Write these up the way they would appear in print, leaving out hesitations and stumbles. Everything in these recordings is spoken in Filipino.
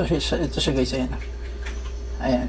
Ito siya guys, ayan. Ayan.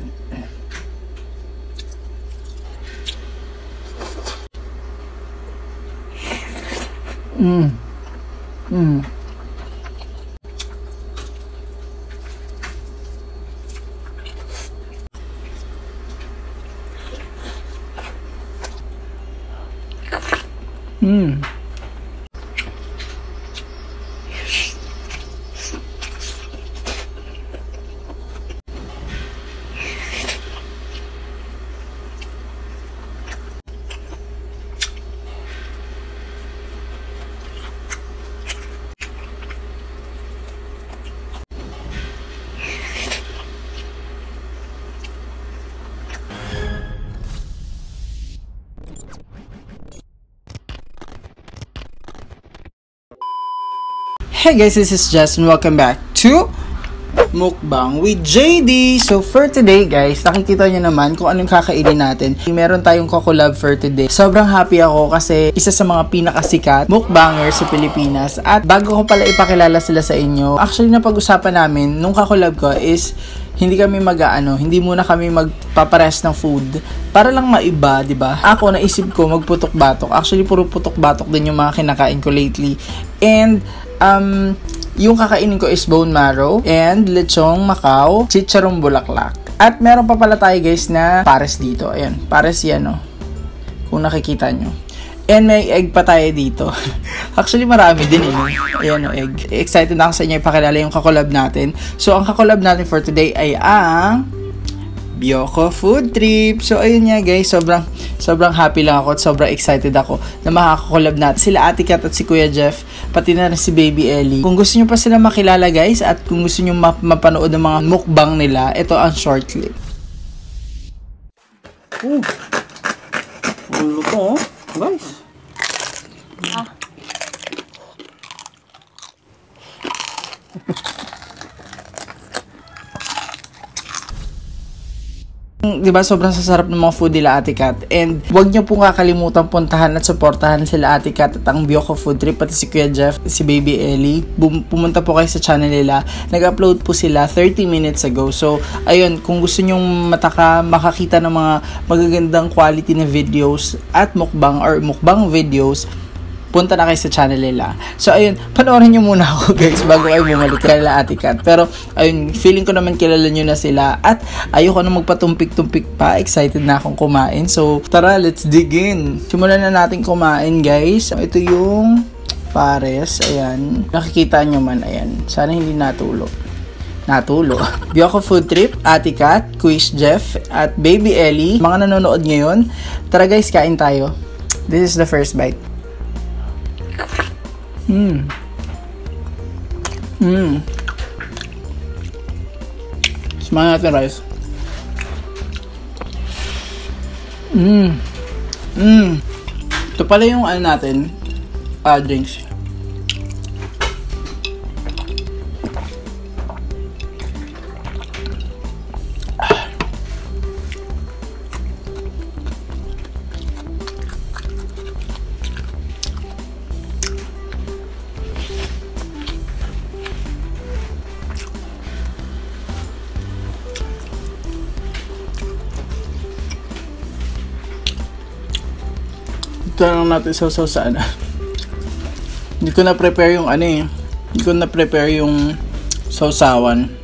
Hey guys, this is Jess and welcome back to Mukbang with JD. So for today guys, nakikita nyo naman kung anong kakainin natin. Meron tayong collab for today. Sobrang happy ako kasi isa sa mga pinakasikat mukbanger sa Pilipinas. At bago ko pala ipakilala sila sa inyo, actually napag-usapan namin nung collab ko is hindi muna kami magpapares ng food para lang maiba, 'di ba? Ako naisip ko magputok-batok. Actually puro putok-batok din yung mga kinakain ko lately. And yung kakainin ko is bone marrow and lechong Macau, chicharong bulaklak. At meron pa pala tayo guys na pares dito. Ayan, pares yan kung nakikita nyo. And may egg pa tayo dito. Actually marami din Ayan egg. Excited na ako sa inyo ipakilala yung kakolab natin. So ang kakolab natin for today ay ang Bioco Food Trip. So ayun nga guys, sobrang happy lang ako at sobrang excited ako na makakakolab natin sila Ate Kat at si Kuya Jeff, pati na rin si Baby Ellie. Kung gusto nyo pa sila makilala guys at kung gusto nyo mapanood ng mga mukbang nila, ito ang short clip. Ang luto guys. Diba, sobrang sasarap ng mga food nila Ate Kat. And huwag nyo pong kakalimutan puntahan at supportahan sila Ate Kat at ang Bioco Food Trip, pati si Kuya Jeff, si Baby Ellie. Pumunta po kayo sa channel nila. Nag-upload po sila 30 minutes ago. So, ayun, kung gusto nyong makakita ng mga magagandang quality na videos at mukbang or mukbang videos, punta na kayo sa channel nila. So, ayun, panoorin nyo muna ako guys bago kayo bumalik kila Ate Kat. Pero, ayun, feeling ko naman kilala nyo na sila at ayoko na magpatumpik-tumpik pa. Excited na akong kumain. So, tara, let's dig in. Simulan na natin kumain guys. Ito yung pares. Ayan. Nakikita nyo man. Ayan. Sana hindi natulo. Bioco Food Trip, Ate Kat, Quiz Jeff, at Baby Ellie. Mga nanonood ngayon, tara guys, kain tayo. This is the first bite. Samahan natin rice. Ito pala yung natin, drinks. Ito lang natin sausaw sa Hindi ko na-prepare yung Hindi ko na-prepare yung sausawan.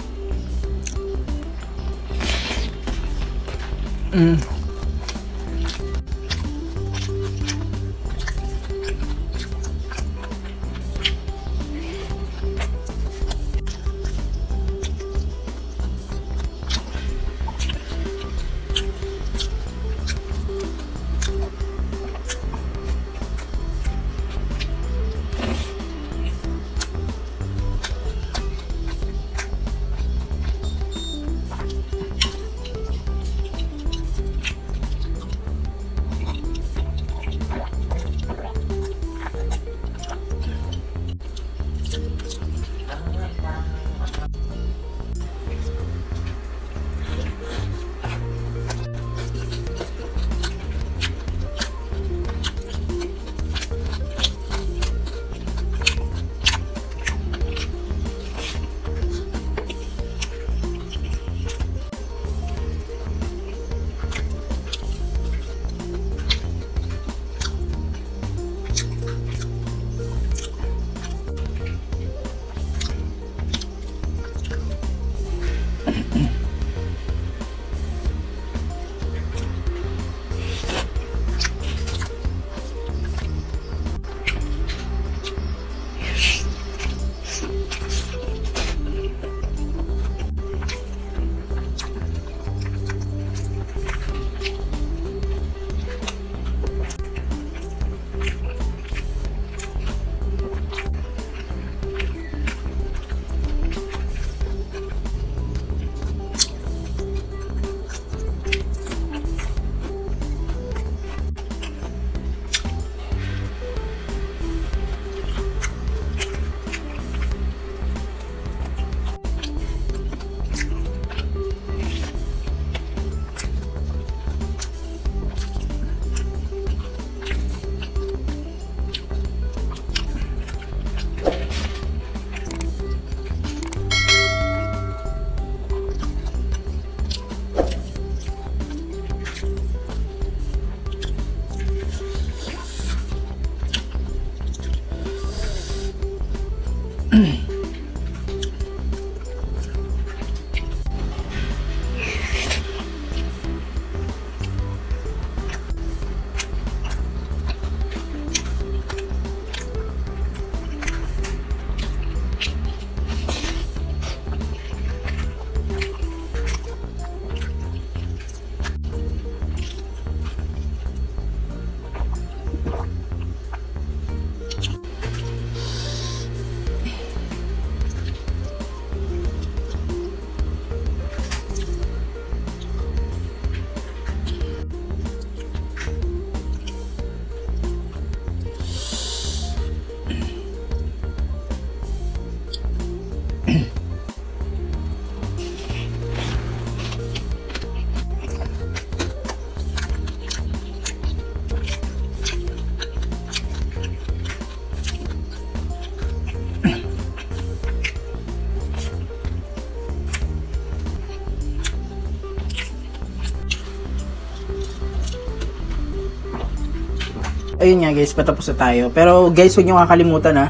Ayun nga guys, patapos na tayo. Pero guys, huwag nyo kakalimutan na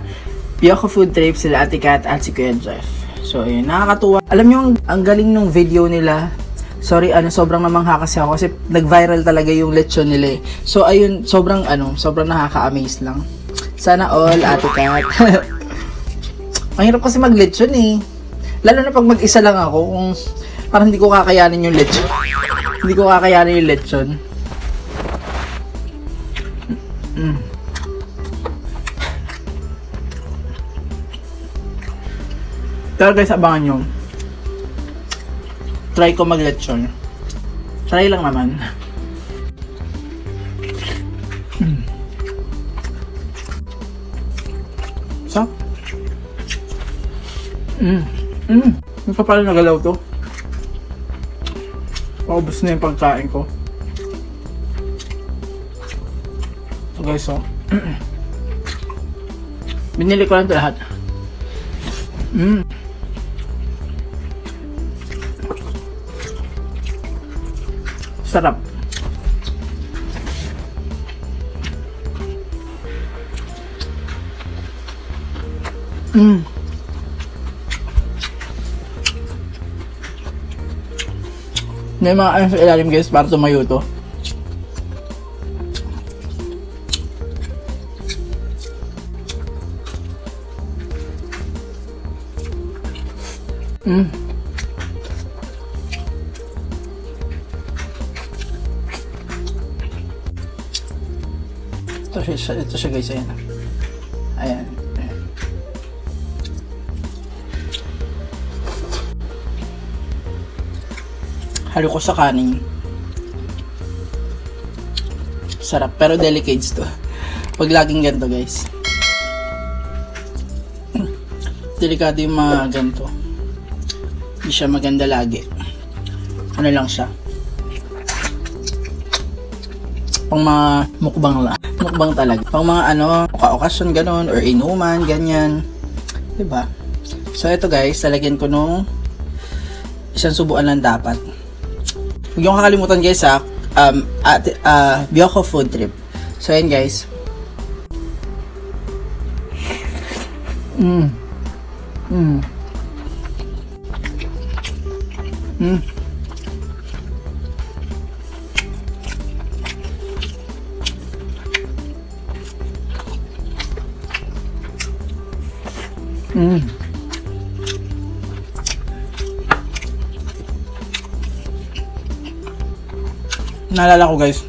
Biyoko Food Trip, sila Ate Kat at si Kuya Jeff. So ayun, nakakatuwa. Alam nyo, ang galing nung video nila. Sorry, sobrang namangha kasi ako kasi nag-viral talaga yung lechon nila eh. So ayun, sobrang nakaka-amaze lang. Sana all, Ate Kat. Ang hirap kasi mag-lechon eh. Lalo na pag mag-isa lang ako, kung parang hindi ko kakayanin yung lechon. Hindi ko kakayanin yung lechon. Pero guys, abangan nyo. Try ko mag-lechon. Try lang naman. So? Hindi pa pala nagalaw to. Paubos na yung pagkain ko. So guys, so. Binili ko lang ito lahat. Sarap. May mga ayun sa ilalim guys para tumayo to. Ito siya guys, ayan. Ayan. Halo ko sa kanin. Sarap, pero delicates to. Pag laging ganito guys. Delikado yung mga ganito. Hindi siya maganda lagi. Ano lang siya. Pang mga mukbang lang. Mukbang talaga. Pang mga okasyon ganon or inuman, ganyan. Diba? So ito guys, talagyan ko nung isang subuan lang dapat. Huwag yung kakalimutan guys ha, Biyoko Food Trip. So ayan guys. Naalala ko guys,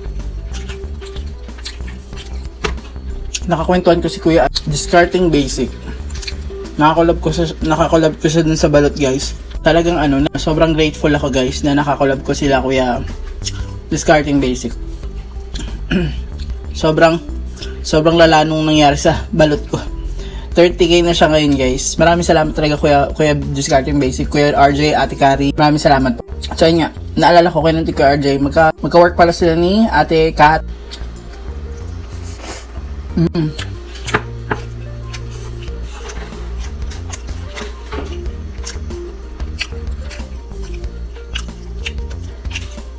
nakakwentuhan ko si Kuya Discarding Basic. Nakakolab ko siya dun sa balot guys. Talagang sobrang grateful ako guys na nakakolab ko sila Kuya Discarding Basic. sobrang lala nung nangyari sa balot ko. 30k na siya ngayon guys. Maraming salamat talaga Kuya Discarding Basic, Kuya RJ, Ate Kari. Maraming salamat po. So yun nga, naalala ko kayo ng Kuya RJ, magka-work pala sila ni Ate Kat.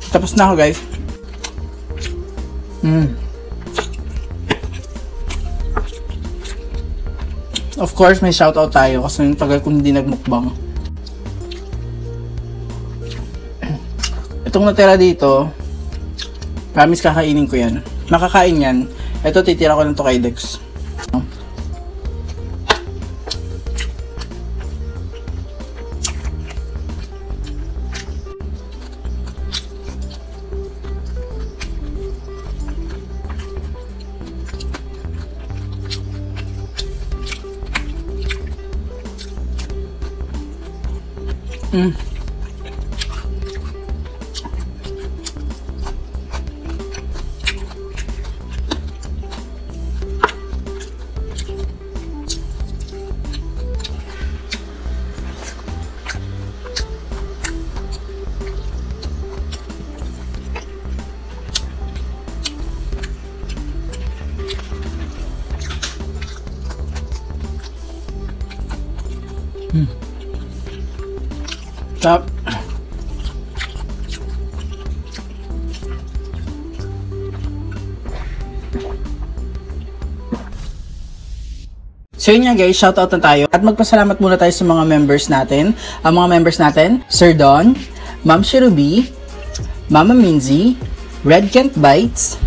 Tapos na ako guys. Of course, may shoutout tayo kasi yung tagal kong hindi nagmukbang. Itong natira dito, promise kakainin ko yan. Makakain yan. Ito, titira ko lang to kay Dex. Stop. So yun nga guys, shoutout na tayo. At magpasalamat muna tayo sa mga members natin. Ang mga members natin, Sir Don, Ma'am Shirubi, Mama Minzy, Red Kent Bites,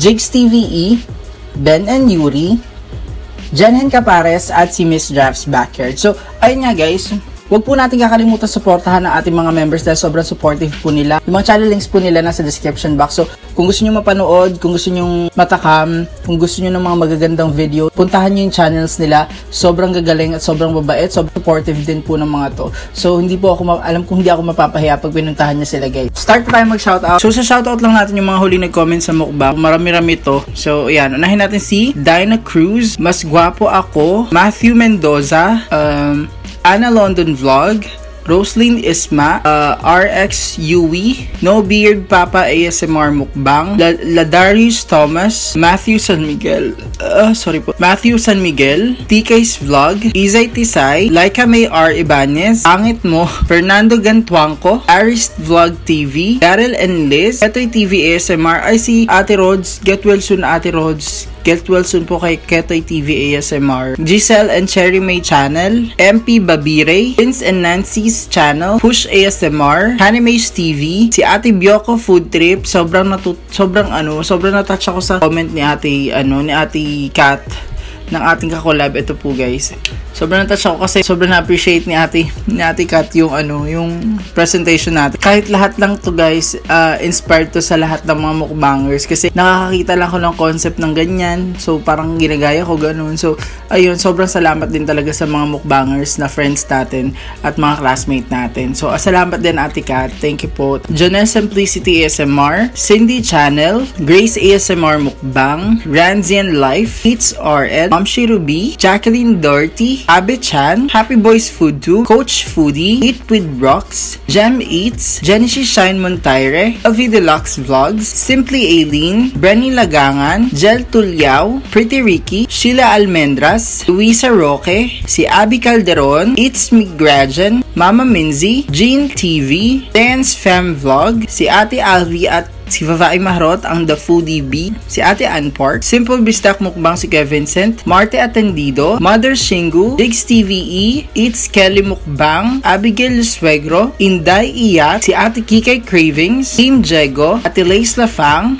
Jigs TVE, Ben and Yuri, Jenhen Capares, at si Miss Drafts Backyard. So, ayun nga guys, huwag po natin kakalimutan suportahan ang ating mga members dahil sobrang supportive po nila. Yung mga channel links po nila nasa description box. So, kung gusto nyo mapanood, kung gusto nyo matakam, kung gusto nyo ng mga magagandang video, puntahan nyo yung channels nila. Sobrang gagaling at sobrang babait. Sobrang supportive din po ng mga to. So, hindi po ako, alam kong hindi ako mapapahiya pag pinuntahan nyo sila guys. Start tayo mag-shoutout. So, sa shoutout lang natin yung mga huling nag-comment sa mukbang. Marami-rami to. So, ayan. Unahin natin si Dinah Cruz, Mas Guwapo Ako, Matthew Mendoza, Anna London Vlog, Roslyn Isma, RX Yui, No Beard Papa ASMR Mukbang, Ladarius Thomas, Matthew San Miguel, Matthew San Miguel, TK's Vlog, Izay Tisay, Laika May R. Ibanez, Angit Mo, Fernando Gantuangco, Arist Vlog TV, Daryl and Liz, Ketoy TV ASMR, I see Ate Rods, Get Well Soon Ate Rods, Get well soon po kay Ketoy TV ASMR, Giselle and Cherry May Channel, MP Babire, Vince and Nancy's Channel, Push ASMR, Hanimays TV, si Ate Bioko Food Trip. Sobrang na-touch ako sa comment ni Ate Kat ng ating kakolab. Ito po guys, sobrang na-touch ako kasi sobrang na-appreciate ni Ate Kat yung presentation natin. Kahit lahat lang to guys, inspired to sa lahat ng mga mukbangers kasi nakakakita lang ko ng concept ng ganyan, so parang ginagaya ko ganun. So ayun, sobrang salamat din talaga sa mga mukbangers na friends natin at mga classmate natin. So salamat din Ate Kat, thank you po. Jonelle Simplicity ASMR, Cindy Channel, Grace ASMR Mukbang, Ranzian Life, Eats RN, Ma'am Shirubi, Jacqueline Doherty, Abe Chan, Happy Boys Food 2, Coach Foodie, Eat with Brox, Gem Eats, Genesis Shine Montaire, LV Deluxe Vlogs, Simply Aileen, Brenny Lagangan, Jel Tulyao, Pretty Ricky, Sheila Almendras, Luisa Roque, si Abby Calderon, It's Me Grajan, Mama Minzy, Jean TV, Dance Fam Vlog, si Ate Alvi at si Vavaay Mahrot ang The Foodie B, si Ate Ann Park, Simple Bistak Mukbang si Kevin Vincent, Marte Atendido, Mother Shingu, Jigs TVE, Eats Kelly Mukbang, Abigail Suegro, Inday Iyat, si Ate Kikay Cravings, Team Jego, Ate Lace Lafang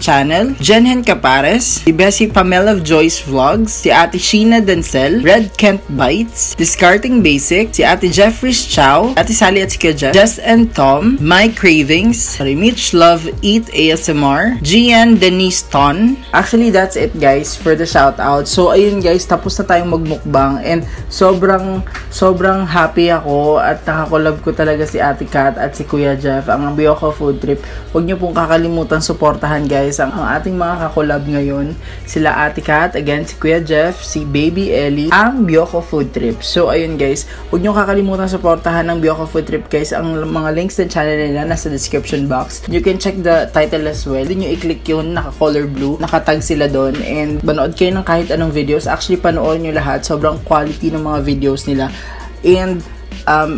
Channel, Jenhen Capares, si Bessie Pamela of Joyce Vlogs, si Ate Sheena Dancel, Red Kent Bites, Discarding Basic, si Ate Jeffries Chow, Ate Sally at si Kuya Jess and Tom, My Cravings, Mitch Love Eat ASMR, GN Denise Ton. Actually, that's it guys for the shoutout. So, ayun guys, tapos na tayong magmukbang and sobrang happy ako at nakakolab ko talaga si Ate Kat at si Kuya Jeff, ang Bioko Food Trip. Huwag niyo pong kakalimutan suportahan guys ang ating mga kakolab ngayon. Sila Ate Kat, again si Kuya Jeff, si Baby Ellie, ang Bioko Food Trip. So, ayun guys, huwag niyo kakalimutan suportahan ng Bioko Food Trip guys. Ang mga links ng channel nila nasa description box. You can check the title as well. Then you i-click yun, naka-color blue, nakatag sila doon, and manood kayo ng kahit anong videos. Actually, panoorin nyo lahat. Sobrang quality ng mga videos nila. And,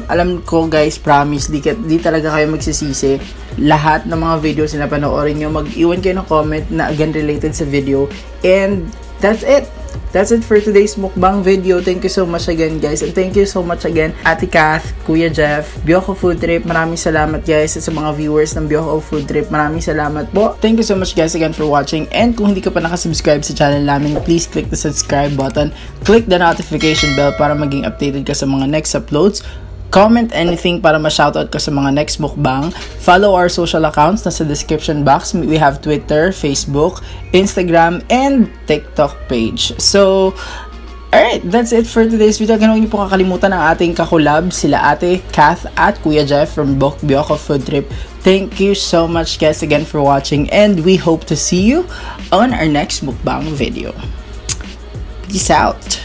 alam ko guys, promise, di talaga kayo magsisisi. Lahat ng mga videos na panoorin nyo, mag-iwan kayo ng comment na again related sa video. And, that's it. That's it for today's mukbang video. Thank you so much again guys. And thank you so much again Ate Kath, Kuya Jeff, Bioko Food Trip. Maraming salamat guys. At sa mga viewers ng Bioko Food Trip, maraming salamat po. Thank you so much guys again for watching. And kung hindi ka pa nakasubscribe sa channel namin, please click the subscribe button. Click the notification bell para maging updated ka sa mga next uploads. Comment anything para ma-shoutout ka sa mga next mukbang. Follow our social accounts nasa description box. We have Twitter, Facebook, Instagram, and TikTok page. So, alright, that's it for today's video. Huwag niyo po kakalimutan ang ating kakolab, sila Ate Kath at Kuya Jeff from Bioko Food Trip. Thank you so much guys again for watching, and we hope to see you on our next mukbang video. Peace out!